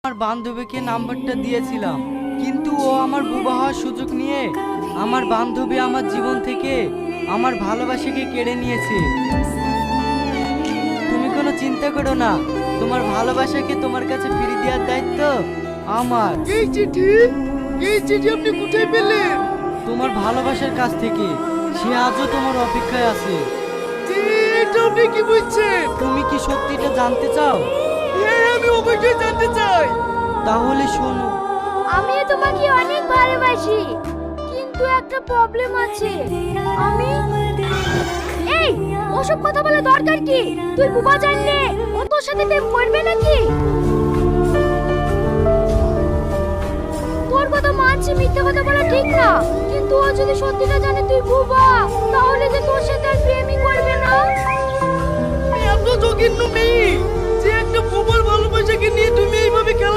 আমার বান্ধবীকে নাম্বারটা দিয়েছিলাম, কিন্তু ও আমার বুবা হওয়ার সুযোগ নিয়ে আমার বান্ধবী আমার জীবন থেকে আমার ভালোবাসাকে কেড়ে নিয়েছে। তুমি কোনো চিন্তা করো না, তোমার ভালোবাসাকে তোমার কাছে ফিরিয়ে দেওয়ার দায়িত্ব আমার। এই চিঠি আপনি কোথায় পেলেন? তোমার ভালোবাসার কাছ থেকে। সে আজও তোমার অপেক্ষায় আছে। এটা আপনি কি বলছেন? তুমি কি সত্যিটা জানতে চাও? হ্যাঁ, আমি অবশ্যই জানতে চাই। তাহলে শোনো। আমি তোমাকে অনেক ভালোবাসি, কিন্তু একটা প্রবলেম আছে। আমি এই ওসব কথা বলা দরকার কি? তুই বুবা জানলে ও তোর সাথে প্রেম করবে নাকি? তোর কথা মানছি, মিথ্যা কথা বলা ঠিক না, কিন্তু ও যদি সত্যিটা জানে তুই বুবা, তাহলে যে তোর সাথে আর প্রেমই করবে না। এত জঘন্য মেয়ে যে একটা প্রবল ভালোবাসাকে নিয়ে তুমি এইভাবে খেলা